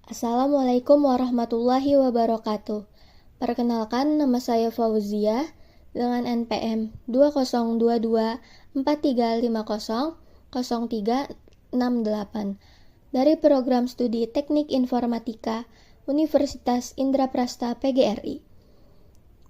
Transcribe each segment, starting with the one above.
Assalamualaikum warahmatullahi wabarakatuh. Perkenalkan, nama saya Fauzia dengan NPM 2022-4350-0368 dari program studi Teknik Informatika Universitas Indraprasta PGRI.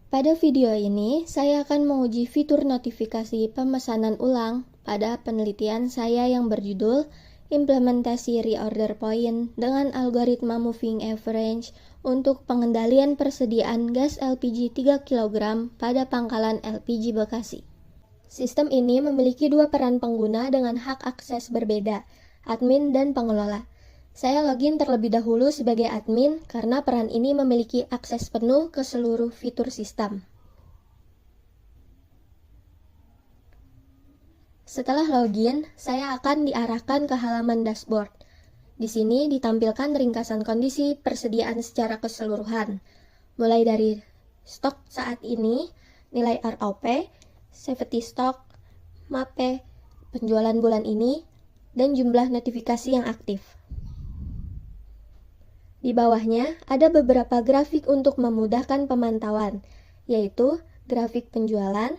Pada video ini, saya akan menguji fitur notifikasi pemesanan ulang pada penelitian saya yang berjudul Implementasi Reorder Point dengan algoritma Moving Average untuk pengendalian persediaan gas LPG 3 kg pada pangkalan LPG Bekasi. Sistem ini memiliki dua peran pengguna dengan hak akses berbeda, admin dan pengelola. Saya login terlebih dahulu sebagai admin karena peran ini memiliki akses penuh ke seluruh fitur sistem. Setelah login, saya akan diarahkan ke halaman dashboard. Di sini ditampilkan ringkasan kondisi persediaan secara keseluruhan, mulai dari stok saat ini, nilai ROP, safety stock, MAPE, penjualan bulan ini, dan jumlah notifikasi yang aktif. Di bawahnya ada beberapa grafik untuk memudahkan pemantauan, yaitu grafik penjualan,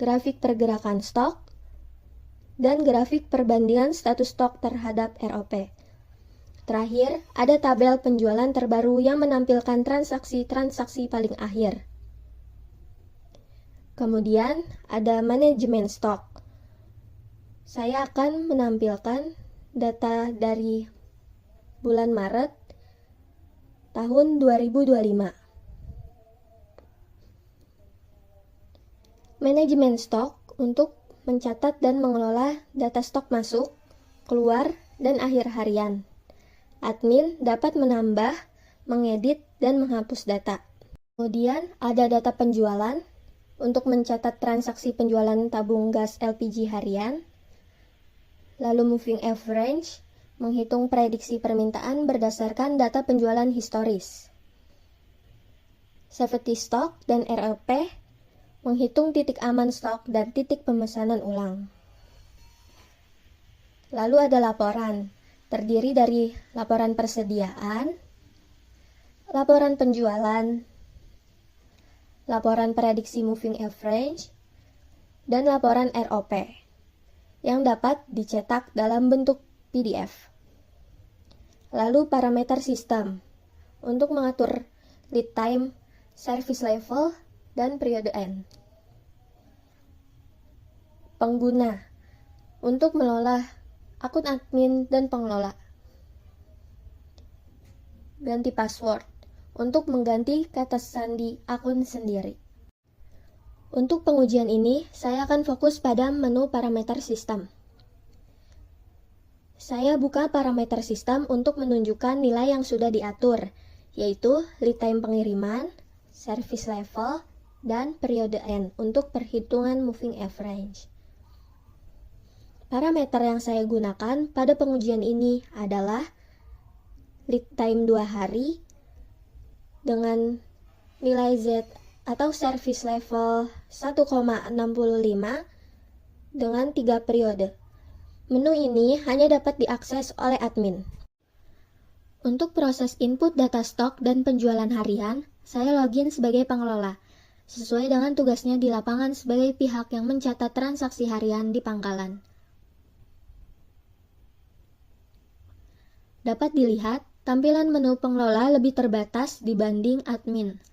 grafik pergerakan stok, dan grafik perbandingan status stok terhadap ROP. Terakhir, ada tabel penjualan terbaru yang menampilkan transaksi-transaksi paling akhir. Kemudian, ada manajemen stok. Saya akan menampilkan data dari bulan Maret tahun 2025. Manajemen stok untuk mencatat dan mengelola data stok masuk, keluar, dan akhir harian. Admin dapat menambah, mengedit, dan menghapus data. Kemudian ada data penjualan untuk mencatat transaksi penjualan tabung gas LPG harian. Lalu moving average, menghitung prediksi permintaan berdasarkan data penjualan historis. Safety stock dan RLP, menghitung titik aman stok dan titik pemesanan ulang. Lalu ada laporan, terdiri dari laporan persediaan, laporan penjualan, laporan prediksi moving average, dan laporan ROP, yang dapat dicetak dalam bentuk PDF. Lalu parameter sistem, untuk mengatur lead time, service level, dan periode end. Pengguna, untuk mengelola akun admin dan pengelola. Ganti password, untuk mengganti kata sandi akun sendiri. Untuk pengujian ini, saya akan fokus pada menu parameter sistem. Saya buka parameter sistem untuk menunjukkan nilai yang sudah diatur, yaitu lead time pengiriman, service level, dan periode end untuk perhitungan moving average. Parameter yang saya gunakan pada pengujian ini adalah lead time 2 hari dengan nilai Z atau service level 1,65 dengan 3 periode. Menu ini hanya dapat diakses oleh admin. Untuk proses input data stok dan penjualan harian, saya login sebagai pengelola, sesuai dengan tugasnya di lapangan sebagai pihak yang mencatat transaksi harian di pangkalan. Dapat dilihat, tampilan menu pengelola lebih terbatas dibanding admin.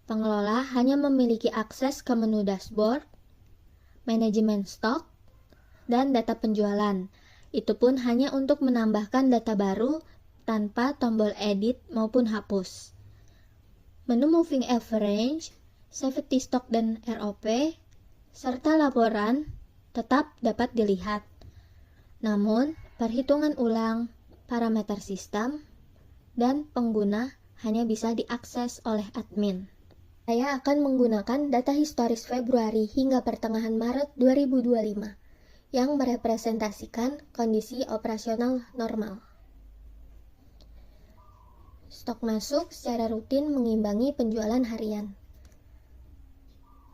Pengelola hanya memiliki akses ke menu dashboard, manajemen stok, dan data penjualan. Itu pun hanya untuk menambahkan data baru tanpa tombol edit maupun hapus. Menu moving average, safety stock dan ROP, serta laporan tetap dapat dilihat. Namun, perhitungan ulang, parameter sistem, dan pengguna hanya bisa diakses oleh admin. Saya akan menggunakan data historis Februari hingga pertengahan Maret 2025 yang merepresentasikan kondisi operasional normal. Stok masuk secara rutin mengimbangi penjualan harian.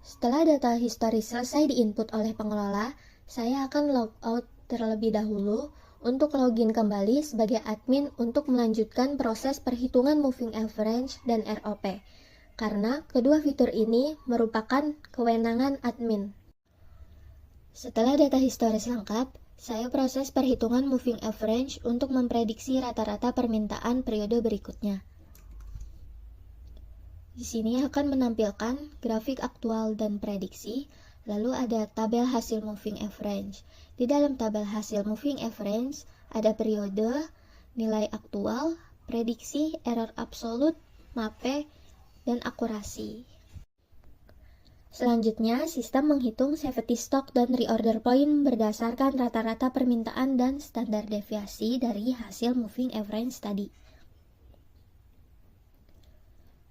Setelah data historis selesai diinput oleh pengelola, saya akan logout terlebih dahulu untuk login kembali sebagai admin untuk melanjutkan proses perhitungan moving average dan ROP, karena kedua fitur ini merupakan kewenangan admin. Setelah data historis lengkap, saya proses perhitungan moving average untuk memprediksi rata-rata permintaan periode berikutnya. Di sini akan menampilkan grafik aktual dan prediksi, lalu ada tabel hasil moving average. Di dalam tabel hasil moving average ada periode, nilai aktual, prediksi, error absolut, MAPE, dan akurasi. Selanjutnya, sistem menghitung safety stock dan reorder point berdasarkan rata-rata permintaan dan standar deviasi dari hasil moving average tadi.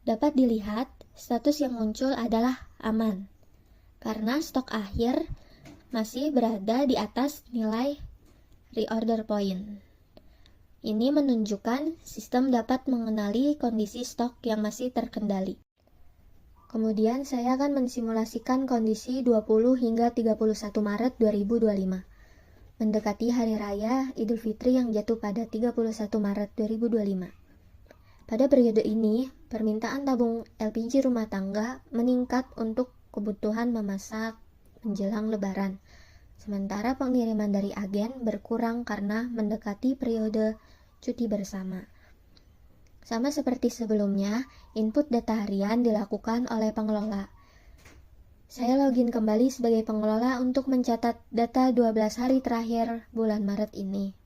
Dapat dilihat, status yang muncul adalah aman, karena stok akhir masih berada di atas nilai reorder point. Ini menunjukkan sistem dapat mengenali kondisi stok yang masih terkendali. Kemudian saya akan mensimulasikan kondisi 20 hingga 31 Maret 2025. Mendekati Hari Raya Idul Fitri yang jatuh pada 31 Maret 2025. Pada periode ini, permintaan tabung LPG rumah tangga meningkat untuk kebutuhan memasak menjelang Lebaran. Sementara pengiriman dari agen berkurang karena mendekati periode cuti bersama. Sama seperti sebelumnya, input data harian dilakukan oleh pengelola. Saya login kembali sebagai pengelola untuk mencatat data 12 hari terakhir bulan Maret ini.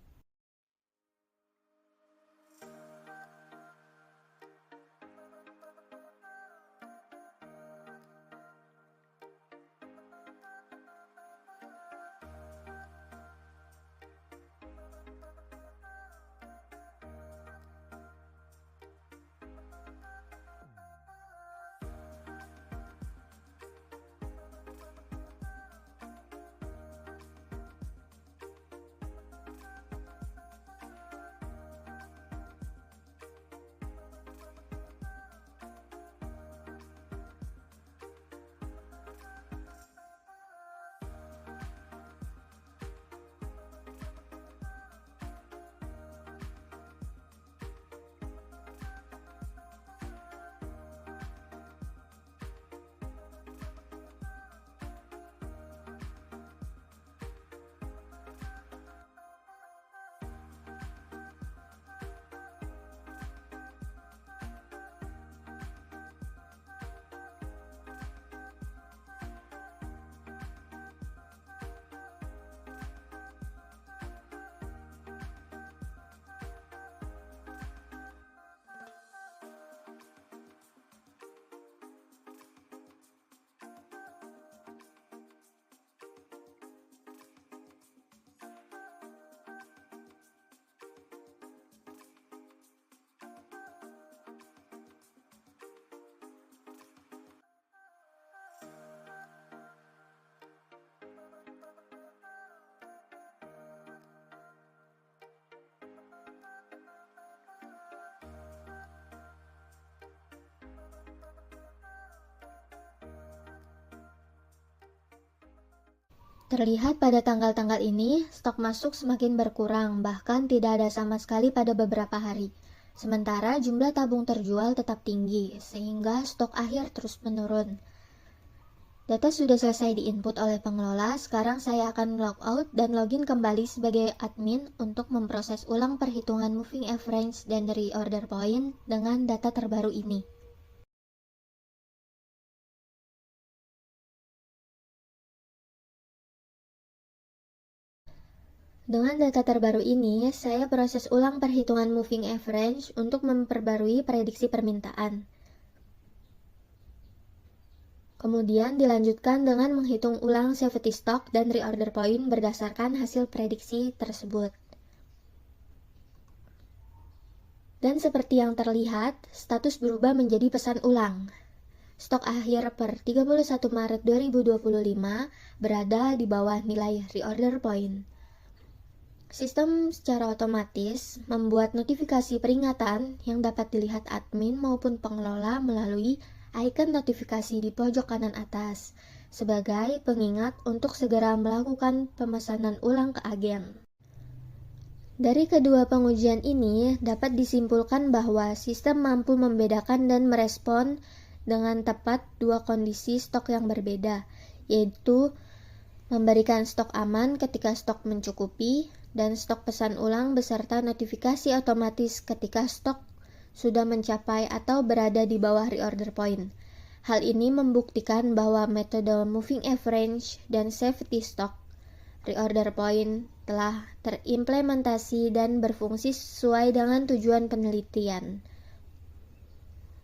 Terlihat pada tanggal-tanggal ini, stok masuk semakin berkurang, bahkan tidak ada sama sekali pada beberapa hari. Sementara jumlah tabung terjual tetap tinggi, sehingga stok akhir terus menurun. Data sudah selesai diinput oleh pengelola, sekarang saya akan logout dan login kembali sebagai admin untuk memproses ulang perhitungan moving average dan reorder point dengan data terbaru ini. Dengan data terbaru ini, saya proses ulang perhitungan moving average untuk memperbarui prediksi permintaan. Kemudian dilanjutkan dengan menghitung ulang safety stock dan reorder point berdasarkan hasil prediksi tersebut. Dan seperti yang terlihat, status berubah menjadi pesan ulang. Stok akhir per 31 Maret 2025 berada di bawah nilai reorder point. Sistem secara otomatis membuat notifikasi peringatan yang dapat dilihat admin maupun pengelola melalui icon notifikasi di pojok kanan atas, sebagai pengingat untuk segera melakukan pemesanan ulang ke agen. Dari kedua pengujian ini, dapat disimpulkan bahwa sistem mampu membedakan dan merespon dengan tepat dua kondisi stok yang berbeda, yaitu memberikan stok aman ketika stok mencukupi, dan stok pesan ulang beserta notifikasi otomatis ketika stok sudah mencapai atau berada di bawah reorder point. Hal ini membuktikan bahwa metode moving average dan safety stock reorder point telah terimplementasi dan berfungsi sesuai dengan tujuan penelitian.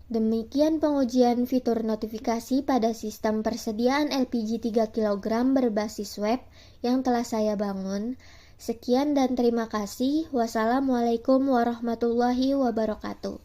Demikian pengujian fitur notifikasi pada sistem persediaan LPG 3 kg berbasis web yang telah saya bangun. Sekian dan terima kasih. Wassalamualaikum warahmatullahi wabarakatuh.